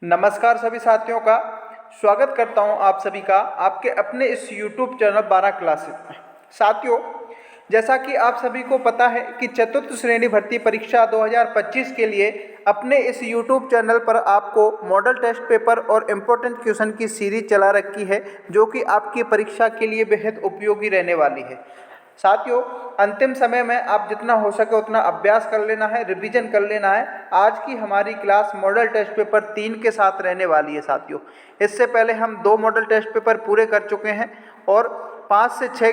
नमस्कार सभी साथियों का स्वागत करता हूं आप सभी का आपके अपने इस YouTube चैनल 12 क्लासेस में। साथियों, जैसा कि आप सभी को पता है कि चतुर्थ श्रेणी भर्ती परीक्षा 2025 के लिए अपने इस YouTube चैनल पर आपको मॉडल टेस्ट पेपर और इम्पोर्टेंट क्वेश्चन की सीरीज चला रखी है, जो कि आपकी परीक्षा के लिए बेहद उपयोगी रहने वाली है। साथियों, अंतिम समय में आप जितना हो सके उतना अभ्यास कर लेना है, रिवीजन कर लेना है। आज की हमारी क्लास मॉडल टेस्ट पेपर 3 के साथ रहने वाली है। साथियों, इससे पहले हम 2 मॉडल टेस्ट पेपर पूरे कर चुके हैं और 5 से 6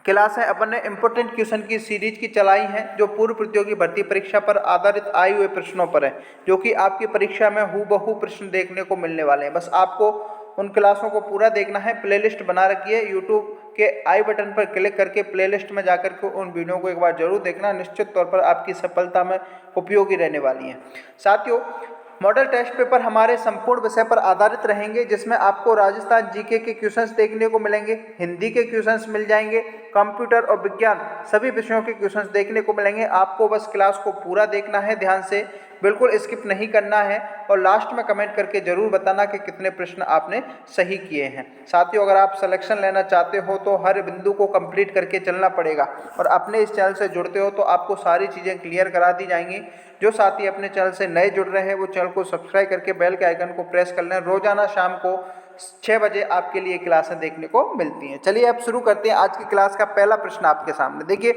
क्लासें अपन ने इम्पोर्टेंट क्वेश्चन की सीरीज की चलाई हैं, जो पूर्व प्रतियोगी भर्ती परीक्षा पर आधारित आए हुए प्रश्नों पर है, जो कि आपकी परीक्षा में हूबहू प्रश्न देखने को मिलने वाले हैं। बस आपको उन क्लासों को पूरा देखना है। प्लेलिस्ट बना रखी है, यूट्यूब के आई बटन पर क्लिक करके प्लेलिस्ट में जाकर के उन वीडियो को एक बार जरूर देखना। निश्चित तौर पर आपकी सफलता में उपयोगी रहने वाली है। साथियों, मॉडल टेस्ट पेपर हमारे संपूर्ण विषय पर आधारित रहेंगे, जिसमें आपको राजस्थान जीके के क्वेश्चंस देखने को मिलेंगे, हिंदी के क्वेश्चंस मिल जाएंगे, कंप्यूटर और विज्ञान सभी विषयों के क्वेश्चंस देखने को मिलेंगे। आपको बस क्लास को पूरा देखना है, ध्यान से, बिल्कुल स्किप नहीं करना है और लास्ट में कमेंट करके जरूर बताना कि कितने प्रश्न आपने सही किए हैं। साथियों, अगर आप सिलेक्शन लेना चाहते हो तो हर बिंदु को कंप्लीट करके चलना पड़ेगा और अपने इस चैनल से जुड़ते हो तो आपको सारी चीज़ें क्लियर करा दी जाएंगी। जो साथी अपने चैनल से नए जुड़ रहे हैं वो चैनल को सब्सक्राइब करके बेल के आइकन को प्रेस कर लें। रोजाना शाम को 6 बजे आपके लिए क्लासें देखने को मिलती हैं। चलिए अब शुरू करते हैं आज की क्लास का पहला प्रश्न आपके सामने। देखिए,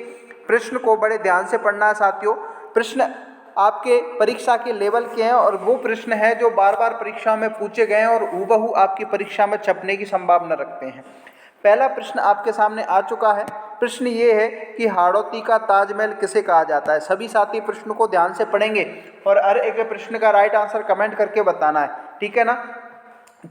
प्रश्न को बड़े ध्यान से पढ़ना है साथियों। प्रश्न आपके परीक्षा के लेवल के हैं और वो प्रश्न है जो बार बार परीक्षा में पूछे गए हैं और हूबहू आपकी परीक्षा में छपने की संभावना रखते हैं। पहला प्रश्न आपके सामने आ चुका है। प्रश्न ये है कि हाड़ौती का ताजमहल किसे कहा जाता है। सभी साथी प्रश्न को ध्यान से पढ़ेंगे और हर एक प्रश्न का राइट आंसर कमेंट करके बताना है, ठीक है ना।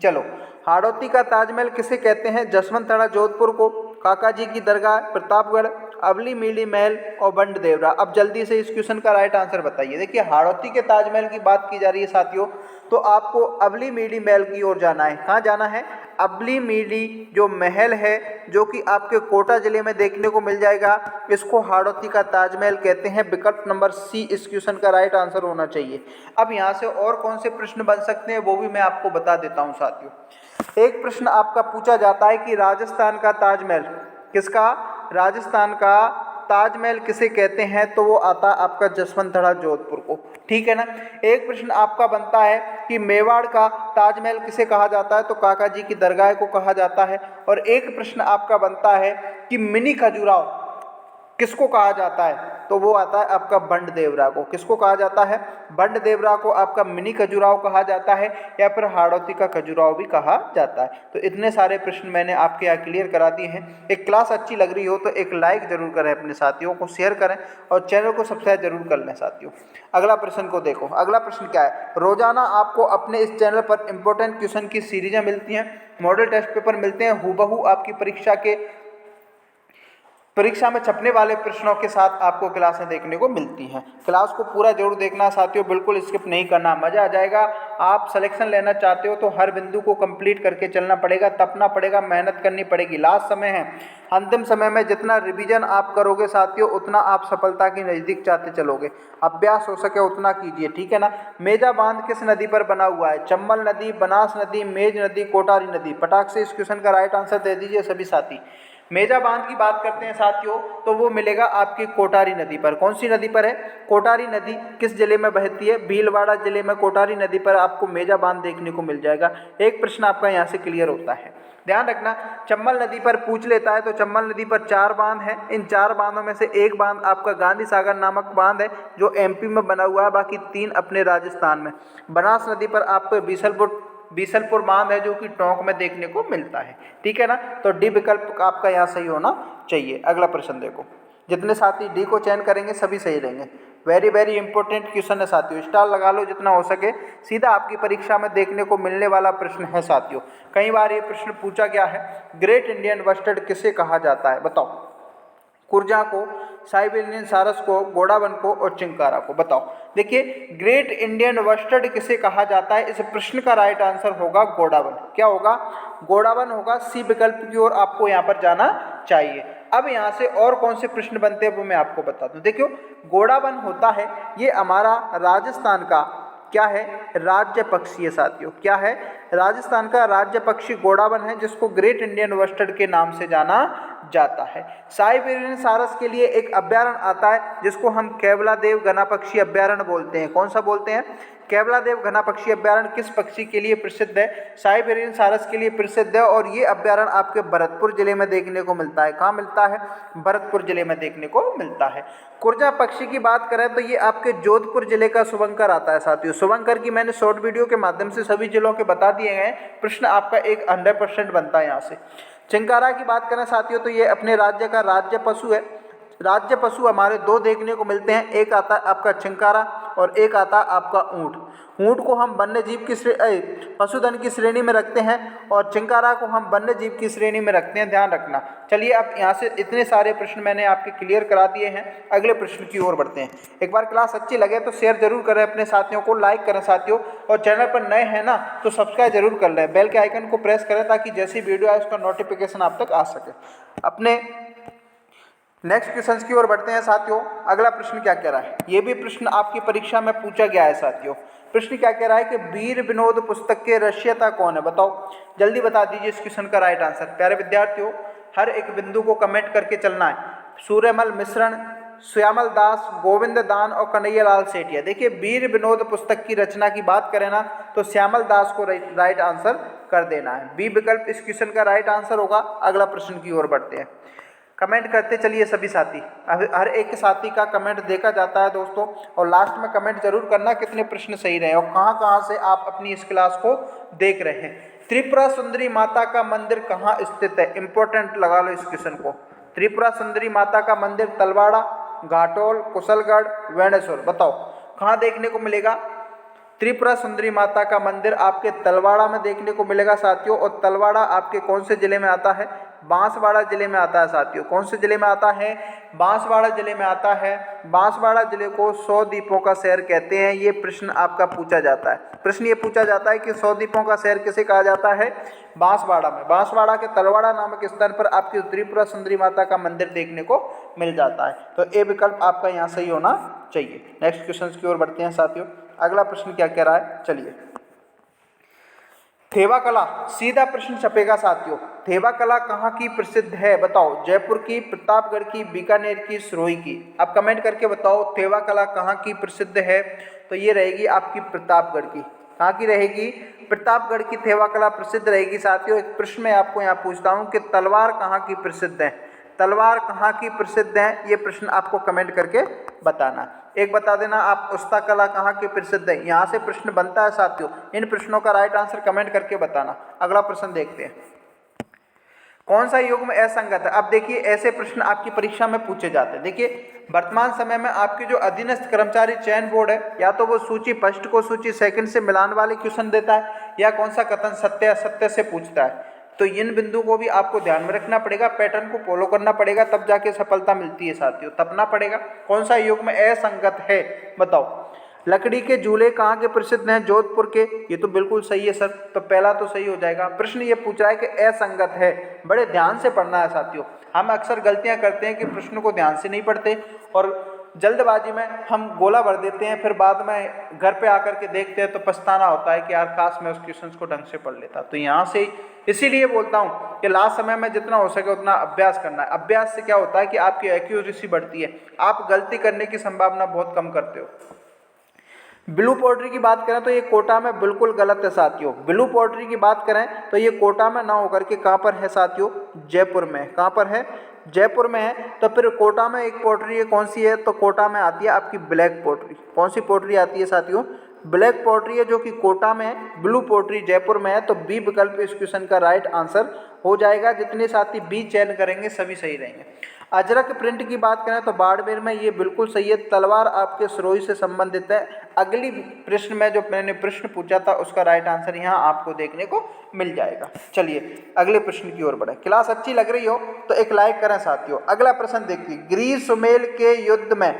चलो, हाड़ौती का ताजमहल किसे कहते हैं? जसवंतरा जोधपुर को, काका जी की दरगाह प्रतापगढ़, अवली मीली महल और बंड देवरा। अब जल्दी से इस क्वेश्चन का राइट आंसर बताइए। देखिए, हाड़ौती के ताजमहल की बात की जा रही है साथियों, तो आपको अवली मीली महल की ओर जाना है। कहाँ जाना है? अवली मीली जो महल है, जो कि आपके कोटा जिले में देखने को मिल जाएगा, इसको हाड़ौती का ताजमहल कहते हैं। विकल्प नंबर सी इस क्वेश्चन का राइट आंसर होना चाहिए। अब यहाँ से और कौन से प्रश्न बन सकते हैं वो भी मैं आपको बता देता हूँ साथियों। एक प्रश्न आपका पूछा जाता है कि राजस्थान का ताजमहल किसका, राजस्थान का ताजमहल किसे कहते हैं, तो वो आता है आपका जसवंतरा जोधपुर को, ठीक है ना। एक प्रश्न आपका बनता है कि मेवाड़ का ताजमहल किसे कहा जाता है, तो काका जी की दरगाह को कहा जाता है। और एक प्रश्न आपका बनता है कि मिनी खजुराहो किसको कहा जाता है, तो वो आता है आपका बंड देवरा को। किसको कहा जाता है? बंड देवरा को आपका मिनी खजुराहो कहा जाता है या फिर हाड़ौती का खजुराहो भी कहा जाता है। तो इतने सारे प्रश्न मैंने आपके यहाँ क्लियर करा दिए हैं। एक क्लास अच्छी लग रही हो तो एक लाइक जरूर करें, अपने साथियों को शेयर करें और चैनल को सब्सक्राइब जरूर कर लें साथियों। अगला प्रश्न को देखो। अगला प्रश्न क्या है? रोजाना आपको अपने इस चैनल पर इंपॉर्टेंट क्वेश्चन की सीरीजें मिलती हैं, मॉडल टेस्ट पेपर मिलते हैं, हूबहू आपकी परीक्षा में छपने वाले प्रश्नों के साथ आपको क्लासें देखने को मिलती हैं। क्लास को पूरा जरूर देखना साथियों, बिल्कुल स्किप नहीं करना, मजा आ जाएगा। आप सिलेक्शन लेना चाहते हो तो हर बिंदु को कंप्लीट करके चलना पड़ेगा, तपना पड़ेगा, मेहनत करनी पड़ेगी। लास्ट समय है, अंतिम समय में जितना रिवीजन आप करोगे साथियों, उतना आप सफलता के नज़दीक जाते चलोगे। अभ्यास हो सके उतना कीजिए, ठीक है ना। मेजा बांध किस नदी पर बना हुआ है? चंबल नदी, बनास नदी, मेज नदी, कोटारी नदी। फटाक से इस क्वेश्चन का राइट आंसर दे दीजिए सभी साथी। मेजा बांध की बात करते हैं साथियों, तो वो मिलेगा आपकी कोटारी नदी पर। कौन सी नदी पर है? कोटारी नदी किस जिले में बहती है? भीलवाड़ा जिले में कोटारी नदी पर आपको मेजा बांध देखने को मिल जाएगा। एक प्रश्न आपका यहाँ से क्लियर होता है। ध्यान रखना, चंबल नदी पर पूछ लेता है तो चंबल नदी पर 4 बांध हैं। इन 4 बांधों में से एक बांध आपका गांधी सागर नामक बांध है, जो एमपी में बना हुआ है, बाकी 3 अपने राजस्थान में। बनास नदी पर आपको बीसलपुर बांध है, जो कि टोंक में देखने को मिलता है, ठीक है ना। तो डी विकल्प आपका यहाँ सही होना चाहिए। अगला प्रश्न देखो। जितने साथी डी को चयन करेंगे सभी सही रहेंगे। वेरी वेरी इंपॉर्टेंट क्वेश्चन है साथियों, स्टार लगा लो जितना हो सके। सीधा आपकी परीक्षा में देखने को मिलने वाला प्रश्न है साथियों। कई बार ये प्रश्न पूछा गया है, ग्रेट इंडियन बस्टर्ड किसे कहा जाता है? बताओ। कुर्जा को, साइबेरियन सारस को, गोडावन को और चिंकारा को। बताओ। देखिए, ग्रेट इंडियन बस्टर्ड किसे कहा जाता है? इस प्रश्न का राइट आंसर होगा गोडावन। क्या होगा? गोडावन होगा। सी विकल्प की ओर आपको यहाँ पर जाना चाहिए। अब यहाँ से और कौन से प्रश्न बनते हैं वो मैं आपको बता दूं। देखियो, गोडावन होता है ये हमारा राजस्थान का क्या है? राज्य पक्षी है साथियों। क्या है? राजस्थान का राज्य पक्षी गोडावन है, जिसको ग्रेट इंडियन बस्टर्ड के नाम से जाना जाता है। साइबेरियन सारस के लिए एक अभ्यारण्य आता है जिसको हम केवलादेव घना पक्षी अभ्यारण्य बोलते हैं। कौन सा बोलते हैं? केवलादेव घना पक्षी अभ्यारण्य किस पक्षी के लिए प्रसिद्ध है? साइबेरियन सारस के लिए प्रसिद्ध है, और ये अभ्यारण्य आपके भरतपुर जिले में देखने को मिलता है। कहाँ मिलता है? भरतपुर जिले में देखने को मिलता है। कुरजा पक्षी की बात करें तो ये आपके जोधपुर जिले का शुभंकर आता है साथियों। शुभंकर की मैंने शॉर्ट वीडियो के माध्यम से सभी जिलों के बता दिए गए। प्रश्न आपका एक 100% बनता है यहाँ से। चिंकारा की बात करें साथियों तो ये अपने राज्य का राज्य पशु है। राज्य पशु हमारे दो देखने को मिलते हैं, एक आता है आपका चिंकारा और एक आता है आपका ऊंट। ऊंट को हम वन्य जीव की पशुधन की श्रेणी में रखते हैं और चिंकारा को हम वन्य जीव की श्रेणी में रखते हैं, ध्यान रखना। चलिए अब यहाँ से इतने सारे प्रश्न मैंने आपके क्लियर करा दिए हैं, अगले प्रश्न की ओर बढ़ते हैं। एक बार क्लास अच्छी लगे तो शेयर जरूर करें अपने साथियों को, लाइक करें साथियों, और चैनल पर नए हैं ना तो सब्सक्राइब जरूर कर लें, बेल के आइकन को प्रेस करें ताकि जैसी वीडियो आए उसका नोटिफिकेशन आप तक आ सके। अपने नेक्स्ट क्वेश्चन की ओर बढ़ते हैं साथियों। अगला प्रश्न क्या कह रहा है? ये भी प्रश्न आपकी परीक्षा में पूछा गया है साथियों। प्रश्न क्या कह रहा है कि वीर विनोद पुस्तक के रचयिता कौन है? बताओ, जल्दी बता दीजिए इस क्वेश्चन का राइट आंसर। प्यारे विद्यार्थियों, हर एक बिंदु को कमेंट करके चलना है। सूर्यमल मिश्रण, श्यामल दास, गोविंद दान और कन्हैयालाल सेठिया। देखिए, वीर विनोद पुस्तक की रचना की बात करें ना तो श्यामल दास को राइट आंसर कर देना है। बी विकल्प इस क्वेश्चन का राइट आंसर होगा। अगला प्रश्न की ओर बढ़ते हैं। कमेंट करते चलिए सभी साथी, हर एक साथी का कमेंट देखा जाता है दोस्तों, और लास्ट में कमेंट जरूर करना कितने प्रश्न सही रहे और कहाँ से आप अपनी इस क्लास को देख रहे हैं। त्रिपुरा सुंदरी माता का मंदिर कहाँ स्थित है? इंपॉर्टेंट लगा लो इस क्वेश्चन को। त्रिपुरा सुंदरी माता का मंदिर तलवाड़ा, घाटोल, कुशलगढ़, वेणेश्वर। बताओ कहाँ देखने को मिलेगा? त्रिपुरा सुंदरी माता का मंदिर आपके तलवाड़ा में देखने को मिलेगा साथियों, और तलवाड़ा आपके कौन से जिले में आता है? बांसवाड़ा जिले में आता है साथियों। कौन से जिले में आता है? बांसवाड़ा जिले में आता है। बांसवाड़ा जिले को 100 द्वीपों का शहर कहते हैं। ये प्रश्न आपका पूछा जाता है। प्रश्न ये पूछा जाता है कि 100 द्वीपों का शहर किसे कहा जाता है? बांसवाड़ा में। बांसवाड़ा के तलवाड़ा नामक स्थान पर आपकी त्रिपुरा सुंदरी माता का मंदिर देखने को मिल जाता है। तो ए विकल्प आपका यहाँ सही होना चाहिए। नेक्स्ट क्वेश्चन की ओर बढ़ते हैं साथियों। अगला प्रश्न क्या कह रहा है? चलिए, थेवा कला, सीधा प्रश्न छपेगा साथियों। थेवा कला कहाँ की प्रसिद्ध है? बताओ, जयपुर की, प्रतापगढ़ की, बीकानेर की, सिरोही की। आप कमेंट करके बताओ थेवा कला कहाँ की प्रसिद्ध है। तो ये रहेगी आपकी प्रतापगढ़ की। कहाँ की रहेगी? प्रतापगढ़ की थेवा कला प्रसिद्ध रहेगी साथियों। एक प्रश्न मैं आपको यहाँ पूछता हूँ कि तलवार कहाँ की प्रसिद्ध है? तलवार कहाँ की प्रसिद्ध है? ये प्रश्न आपको कमेंट करके बताना। एक बता देना आप, उस्ता कला कहाँ की प्रसिद्ध है? यहाँ से प्रश्न बनता है साथियों। इन प्रश्नों का राइट आंसर कमेंट करके बताना। अगला प्रश्न देखते हैं। कौन सा युग्म असंगत है? अब देखिए, ऐसे प्रश्न आपकी परीक्षा में पूछे जाते हैं। देखिए, वर्तमान समय में आपकी जो अधीनस्थ कर्मचारी चयन बोर्ड है, या तो वो सूची फर्स्ट को सूची सेकंड से मिलान वाले क्वेश्चन देता है, या कौन सा कथन सत्य असत्य से पूछता है। तो इन बिंदु को भी आपको ध्यान में रखना पड़ेगा, पैटर्न को फॉलो करना पड़ेगा, तब जाके सफलता मिलती है साथियों। तपना पड़ेगा। कौन सा युग्म असंगत है? बताओ। लकड़ी के झूले कहाँ के प्रसिद्ध हैं? जोधपुर के। ये तो बिल्कुल सही है सर, तो पहला तो सही हो जाएगा। प्रश्न ये पूछ रहा है कि असंगत है। बड़े ध्यान से पढ़ना है साथियों। हम अक्सर गलतियां करते हैं कि प्रश्न को ध्यान से नहीं पढ़ते और जल्दबाजी में हम गोला भर देते हैं, फिर बाद में घर पे आकर के देखते हैं तो पछताना होता है कि यार काश मैं उस क्वेश्चन को ढंग से पढ़ लेता। तो यहाँ से इसीलिए बोलता हूँ कि लास्ट समय में जितना हो सके उतना अभ्यास करना है। अभ्यास से क्या होता है कि आपकी एक्यूरेसी बढ़ती है, आप गलती करने की संभावना बहुत कम करते हो। ब्लू पोल्ट्री की बात करें तो ये कोटा में बिल्कुल गलत है साथियों। ब्लू पोल्ट्री की बात करें तो ये कोटा में ना होकर के कहाँ पर है साथियों? जयपुर में। कहाँ पर है? जयपुर में है। तो फिर कोटा में एक पोल्ट्री है, कौन सी है? तो कोटा में आती है आपकी ब्लैक पोल्ट्री। कौन सी पोल्ट्री आती है साथियों? ब्लैक पोल्ट्री है, जो कि कोटा में है। ब्लू पोल्ट्री जयपुर में है। तो बी विकल्प इस क्वेश्चन का राइट आंसर हो जाएगा। जितने साथी बी चयन करेंगे सभी सही रहेंगे। अजरक प्रिंट की बात करें तो बाड़मेर में, ये बिल्कुल सही है। तलवार आपके सिरोही से संबंधित है। अगली प्रश्न में जो मैंने प्रश्न पूछा था उसका राइट आंसर यहाँ आपको देखने को मिल जाएगा। चलिए अगले प्रश्न की ओर बढ़े। क्लास अच्छी लग रही हो तो एक लाइक करें साथियों। अगला प्रश्न देखिए। ग्रीष्मेल के युद्ध में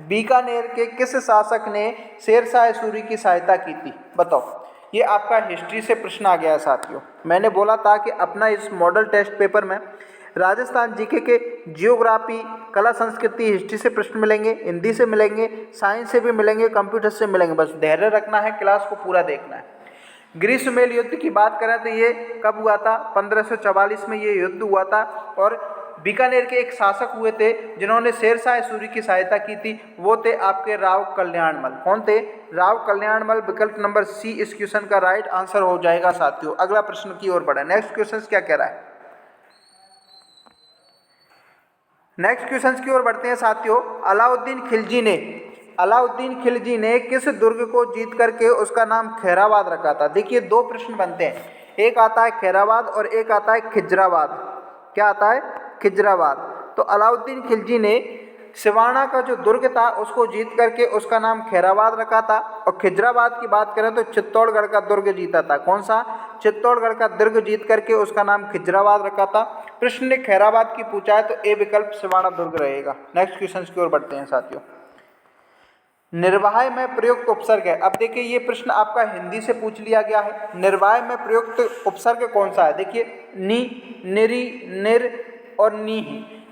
बीकानेर के किस शासक ने शेरशाह सूरी की सहायता की थी? बताओ। ये आपका हिस्ट्री से प्रश्न आ गया है साथियों। मैंने बोला था कि अपना इस मॉडल टेस्ट पेपर में राजस्थान जीके के जियोग्राफी, कला संस्कृति, हिस्ट्री से प्रश्न मिलेंगे, हिंदी से मिलेंगे, साइंस से भी मिलेंगे, कंप्यूटर से मिलेंगे। बस धैर्य रखना है, क्लास को पूरा देखना है। ग्रीष्ममेल युद्ध की बात करें तो ये कब हुआ था? 1544 में ये युद्ध हुआ था और बीकानेर के एक शासक हुए थे जिन्होंने शेरशाह सूरी की सहायता की थी, वो थे आपके राव कल्याणमल। कौन थे? राव कल्याणमल। विकल्प नंबर सी इस क्वेश्चन का राइट आंसर हो जाएगा साथियों। अगला प्रश्न की ओर बढ़े। नेक्स्ट क्वेश्चन क्या कह रहा है? नेक्स्ट क्वेश्चन की ओर बढ़ते हैं साथियों। अलाउद्दीन खिलजी ने किस दुर्ग को जीत करके उसका नाम खैराबाद रखा था? देखिए दो प्रश्न बनते हैं, एक आता है खैराबाद और एक आता है खिजराबाद। क्या आता है? खिजराबाद। तो अलाउद्दीन खिलजी ने सिवाना का जो दुर्ग था उसको जीत करके उसका नाम खैराबाद रखा था। और खिजराबाद की बात करें तो चित्तौड़गढ़ का दुर्ग जीता था। कौन सा? चित्तौड़गढ़ का दुर्ग जीत करके उसका नाम खिजराबाद रखा था। प्रश्न ने खैराबाद की पूछा है तो ए विकल्प सिवाना दुर्ग रहेगा। नेक्स्ट क्वेश्चन की ओर बढ़ते हैं साथियों। निर्वाह में प्रयुक्त उपसर्ग है। अब देखिए ये प्रश्न आपका हिंदी से पूछ लिया गया है। निर्वाह में प्रयुक्त उपसर्ग कौन सा है? देखिए नी, निरी, निर और नी।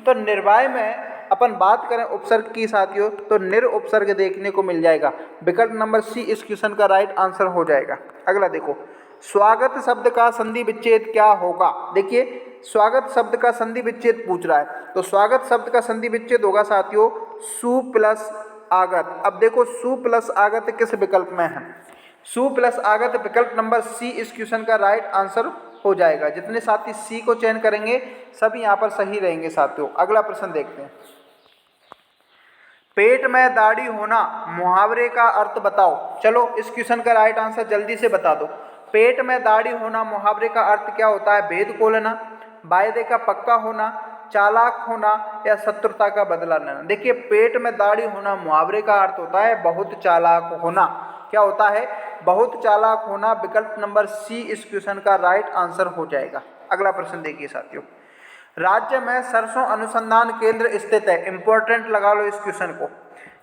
तो निर्वाह में अपन बात करें उपसर्ग की साथियों तो निर उपसर्ग देखने को मिल जाएगा। विकल्प नंबर सी इस क्वेश्चन का राइट आंसर हो जाएगा। अगला देखो, स्वागत शब्द का संधि विच्छेद क्या होगा? देखिए स्वागत शब्द का संधि विच्छेद पूछ रहा है तो स्वागत शब्द का संधि विच्छेद होगा साथियों सु प्लस आगत। अब देखो सु प्लस आगत किस विकल्प में है? सु प्लस आगत विकल्प नंबर सी इस क्वेश्चन का राइट आंसर हो जाएगा। जितने साथी सी को चयन करेंगे सभी यहाँ पर सही रहेंगे साथियों। अगला प्रश्न देखते हैं। पेट में दाढ़ी होना मुहावरे का अर्थ बताओ। चलो इस क्वेश्चन का राइट आंसर जल्दी से बता दो। पेट में दाढ़ी होना मुहावरे का अर्थ क्या होता है? भेद को लेना, वायदे का पक्का होना, चालाक होना या शत्रुता का बदला लेना। देखिए पेट में दाढ़ी होना मुहावरे का अर्थ होता है बहुत चालाक होना। क्या होता है? बहुत चालाक होना। विकल्प नंबर सी इस क्वेश्चन का राइट आंसर हो जाएगा। अगला प्रश्न देखिए साथियों। राज्य में सरसों अनुसंधान केंद्र स्थित है। इंपॉर्टेंट लगा लो इस क्वेश्चन को,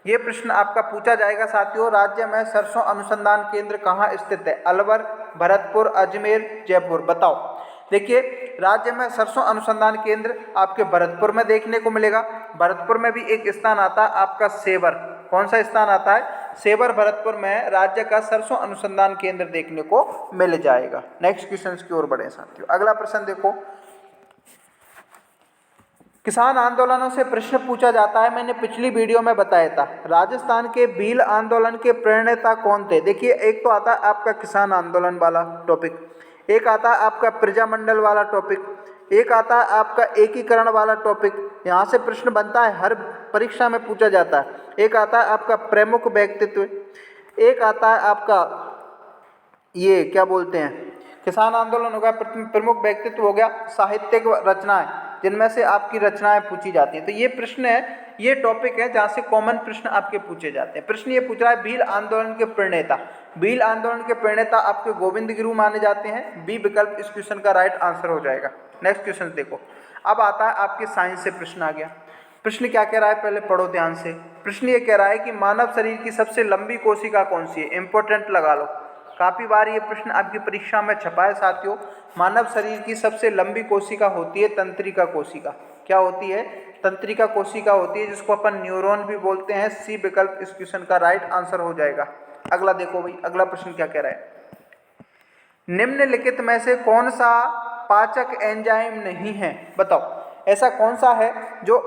ये प्रश्न आपका पूछा जाएगा साथियों। राज्य में सरसों अनुसंधान केंद्र कहाँ स्थित है? अलवर, भरतपुर, अजमेर, जयपुर। बताओ। देखिए राज्य में सरसों अनुसंधान केंद्र आपके भरतपुर में देखने को मिलेगा। भरतपुर में भी एक स्थान आता है आपका सेवर। कौन सा स्थान आता है? सेवर भरतपुर में राज्य का सरसों अनुसंधान केंद्र देखने को मिल जाएगा। नेक्स्ट क्वेश्चन की ओर बढ़े साथियों। अगला प्रश्न देखो, किसान आंदोलनों से प्रश्न पूछा जाता है। मैंने पिछली वीडियो में बताया था राजस्थान के भील आंदोलन के प्रणेता कौन थे? देखिए एक तो आता है आपका किसान आंदोलन वाला टॉपिक, एक आता है आपका प्रजामंडल वाला टॉपिक, एक आता है आपका एकीकरण वाला टॉपिक। यहाँ से प्रश्न बनता है, हर परीक्षा में पूछा जाता है। एक आता है आपका प्रमुख व्यक्तित्व, एक आता है आपका ये क्या बोलते हैं किसान आंदोलन हो गया, प्रमुख व्यक्तित्व हो गया, साहित्यिक रचनाएं जिनमें से आपकी रचनाएं पूछी जाती हैं। तो ये प्रश्न है, ये टॉपिक है जहाँ से कॉमन प्रश्न आपके पूछे जाते हैं। प्रश्न ये पूछ रहा है भील आंदोलन के प्रणेता। भील आंदोलन के प्रणेता आपके गोविंद गुरु माने जाते हैं। बी विकल्प इस क्वेश्चन का राइट आंसर हो जाएगा। नेक्स्ट क्वेश्चन देखो, अब आता है आपके साइंस से प्रश्न आ गया। प्रश्न क्या कह रहा है पहले पढ़ो ध्यान से। प्रश्न ये कह रहा है कि मानव शरीर की सबसे लंबी कोशिका कौन सी है? इंपॉर्टेंट लगा लो, काफ़ी बार ये प्रश्न आपकी परीक्षा में छपा है साथियों। मानव शरीर की सबसे लंबी कोशिका होती है तंत्रिका कोशिका। क्या होती है? तंत्रिका कोशिका होती है, जिसको अपन न्यूरॉन भी बोलते हैं। सी विकल्प इस क्वेश्चन का राइट आंसर हो जाएगा। अगला देखो भाई, अगला प्रश्न क्या कह रहा है। निम्नलिखित में से कौन सा पाचक एंजाइम नहीं है? बताओ ऐसा कौन सा है जो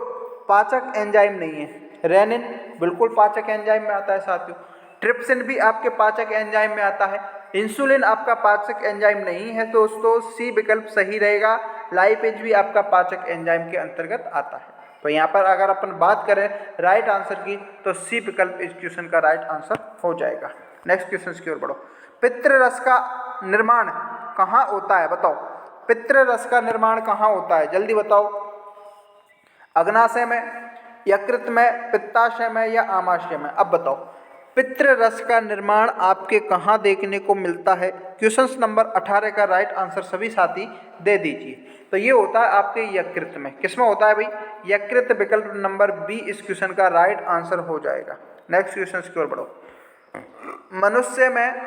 पाचक एंजाइम नहीं है? रेनिन बिल्कुल पाचक एंजाइम में आता है साथियों। ट्रिप्सिन भी आपके पाचक एंजाइम में आता है। इंसुलिन आपका पाचक एंजाइम नहीं है तो दोस्तों सी विकल्प सही रहेगा। लाइपेज भी आपका पाचक एंजाइम के अंतर्गत आता है। तो यहाँ पर अगर अपन बात करें राइट आंसर की तो सी विकल्प इस क्वेश्चन का राइट आंसर हो जाएगा। नेक्स्ट क्वेश्चन की ओर बढ़ो। पितृरस का निर्माण कहाँ होता है? बताओ पितृरस का निर्माण कहाँ होता है? जल्दी बताओ। अग्नाशय में, यकृत में, पित्ताशय में या आमाशय में? अब बताओ पितृरस का निर्माण आपके कहाँ देखने को मिलता है? क्वेश्चन नंबर 18 का राइट आंसर सभी साथी दे दीजिए। तो ये होता है आपके यकृत में। किसमें होता है भाई? यकृत। विकल्प नंबर बी इस क्वेश्चन का राइट आंसर हो जाएगा। नेक्स्ट क्वेश्चन की ओर बढ़ो। मनुष्य में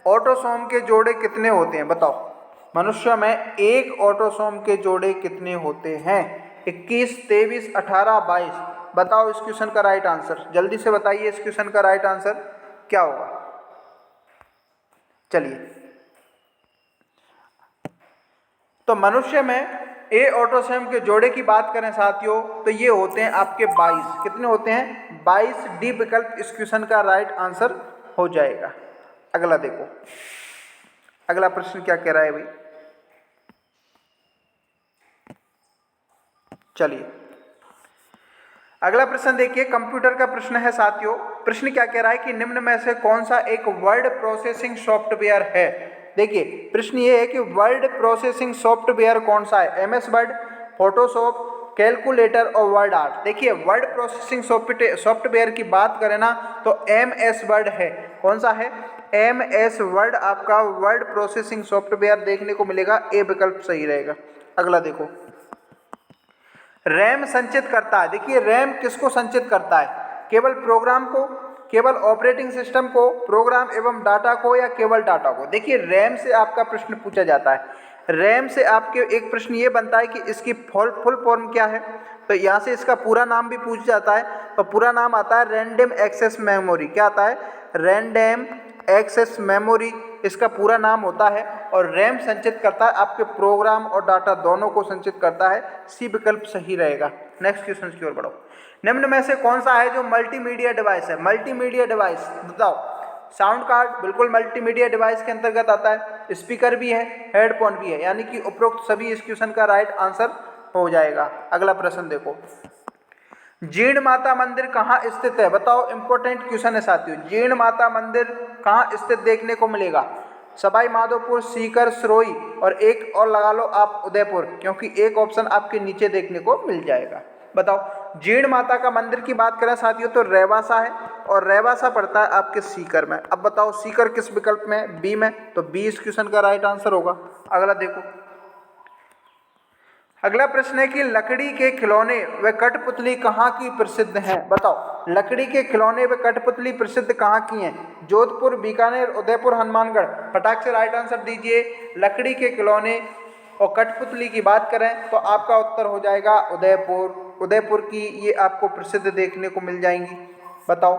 ऑटोसोम के जोड़े कितने होते हैं? बताओ। मनुष्य में एक ऑटोसोम के जोड़े कितने होते हैं? 21, 23, 18, 22। बताओ इस क्वेश्चन का राइट आंसर, जल्दी से बताइए इस क्वेश्चन का राइट आंसर क्या होगा। चलिए, तो मनुष्य में ए ऑटोसोम के जोड़े की बात करें साथियों तो ये होते हैं आपके 22। कितने होते हैं? 22। डी विकल्प इस क्वेश्चन का राइट आंसर हो जाएगा। अगला देखो, अगला प्रश्न क्या कह रहा है भाई। चलिए, अगला प्रश्न देखिए, कंप्यूटर का प्रश्न है साथियों। प्रश्न क्या कह रहा है कि निम्न में से कौन सा एक वर्ड प्रोसेसिंग सॉफ्टवेयर है? देखिए, प्रश्न ये है कि वर्ड प्रोसेसिंग सॉफ्टवेयर कौन सा है? एमएस वर्ड, फोटोशॉप, कैलकुलेटर और वर्ड आर्ट। देखिए, वर्ड प्रोसेसिंग सॉफ्टवेयर की बात करें ना तो एमएस वर्ड है। कौन सा है? एमएस वर्ड आपका वर्ड प्रोसेसिंग सॉफ्टवेयर देखने को मिलेगा। ए विकल्प सही रहेगा। अगला देखो, रैम संचित करता है। देखिए, रैम किसको संचित करता है? केवल प्रोग्राम को, केवल ऑपरेटिंग सिस्टम को, प्रोग्राम एवं डाटा को, या केवल डाटा को? देखिए, रैम से आपका प्रश्न पूछा जाता है। रैम से आपके एक प्रश्न ये बनता है कि इसकी फुल फॉर्म क्या है, तो यहाँ से इसका पूरा नाम भी पूछ जाता है। तो पूरा नाम आता है रैंडम एक्सेस मेमोरी। क्या आता है? रैंडम एक्सेस मेमोरी इसका पूरा नाम होता है। और रैम संचित करता है आपके प्रोग्राम और डाटा दोनों को संचित करता है। सी विकल्प सही रहेगा। नेक्स्ट क्वेश्चन की ओर बढ़ो। निम्न में से कौन सा है जो मल्टीमीडिया डिवाइस है? मल्टीमीडिया डिवाइस बताओ। साउंड कार्ड बिल्कुल मल्टीमीडिया डिवाइस के अंतर्गत आता है। स्पीकर भी है, हेडफोन भी है, यानी कि उपरोक्त सभी इस क्वेश्चन का राइट आंसर हो जाएगा। अगला प्रश्न देखो, जीर्ण माता मंदिर कहाँ स्थित है? बताओ, इंपॉर्टेंट क्वेश्चन है साथियों। जीर्ण माता मंदिर कहाँ स्थित देखने को मिलेगा? सवाई माधोपुर, सीकर, सिरोही और एक और लगा लो आप उदयपुर, क्योंकि एक ऑप्शन आपके नीचे देखने को मिल जाएगा। बताओ, जीर्ण माता का मंदिर की बात करें साथियों तो रेवासा है, और रेवासा पड़ता है आपके सीकर में। अब बताओ सीकर किस विकल्प में? बी में। तो बी इस क्वेश्चन का राइट आंसर होगा। अगला देखो, अगला प्रश्न है कि लकड़ी के खिलौने व कठपुतली कहाँ की प्रसिद्ध हैं? बताओ, लकड़ी के खिलौने व कठपुतली प्रसिद्ध कहाँ की हैं? जोधपुर, बीकानेर, उदयपुर, हनुमानगढ़। फटाक से राइट आंसर दीजिए। लकड़ी के खिलौने और कठपुतली की बात करें तो आपका उत्तर हो जाएगा उदयपुर। उदयपुर की ये आपको प्रसिद्ध देखने को मिल जाएंगी। बताओ,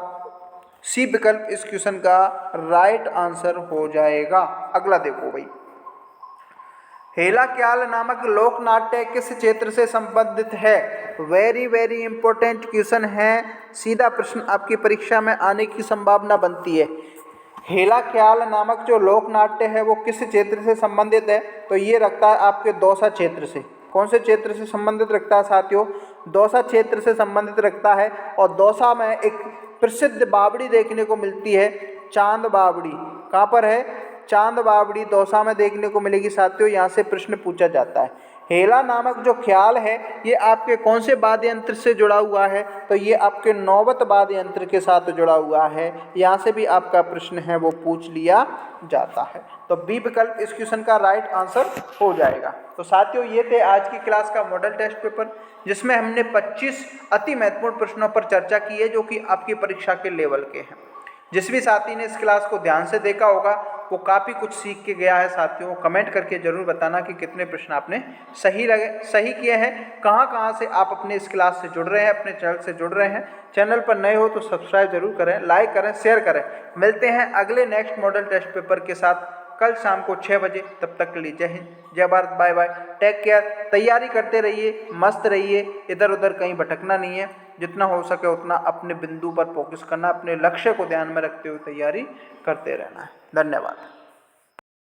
सी विकल्प इस क्वेश्चन का राइट आंसर हो जाएगा। अगला देखो भाई, हेला क्याल नामक लोक नाट्य किस क्षेत्र से संबंधित है? वेरी वेरी इंपॉर्टेंट क्वेश्चन है। सीधा प्रश्न आपकी परीक्षा में आने की संभावना बनती है। हेला क्याल नामक जो लोक नाट्य है वो किस क्षेत्र से संबंधित है? तो ये रखता है आपके दौसा क्षेत्र से। कौन से क्षेत्र से संबंधित रखता है साथियों? दौसा क्षेत्र से संबंधित रखता है। और दौसा में एक प्रसिद्ध बावड़ी देखने को मिलती है, चांद बावड़ी। कहाँ पर है? चांद बावड़ी दौसा में देखने को मिलेगी साथियों। यहाँ से प्रश्न पूछा जाता है। हेला नामक जो ख्याल है ये आपके कौन से वाद्य यंत्र से जुड़ा हुआ है? तो ये आपके नौबत वाद्य यंत्र के साथ जुड़ा हुआ है। यहाँ से भी आपका प्रश्न है वो पूछ लिया जाता है। तो बी विकल्प इस क्वेश्चन का राइट आंसर हो जाएगा। तो साथियों, ये थे आज की क्लास का मॉडल टेस्ट पेपर, जिसमें हमने 25 अति महत्वपूर्ण प्रश्नों पर चर्चा की है जो कि आपकी परीक्षा के लेवल के हैं। जिस भी साथी ने इस क्लास को ध्यान से देखा होगा वो काफ़ी कुछ सीख के गया है साथियों। कमेंट करके जरूर बताना कि कितने प्रश्न आपने सही किए हैं, कहाँ से आप अपने इस क्लास से जुड़ रहे हैं, अपने चैनल से जुड़ रहे हैं। चैनल पर नए हो तो सब्सक्राइब जरूर करें, लाइक करें, शेयर करें। मिलते हैं अगले नेक्स्ट मॉडल टेस्ट पेपर के साथ कल शाम को 6 बजे। तब तक के लिए जय हिंद, जय Bharat, bye bye, take care. तैयारी करते रहिए, मस्त रहिए, इधर उधर कहीं भटकना नहीं है। जितना हो सके उतना अपने बिंदु पर फोकस करना, अपने लक्ष्य को ध्यान में रखते हुए तैयारी करते रहना है। धन्यवाद।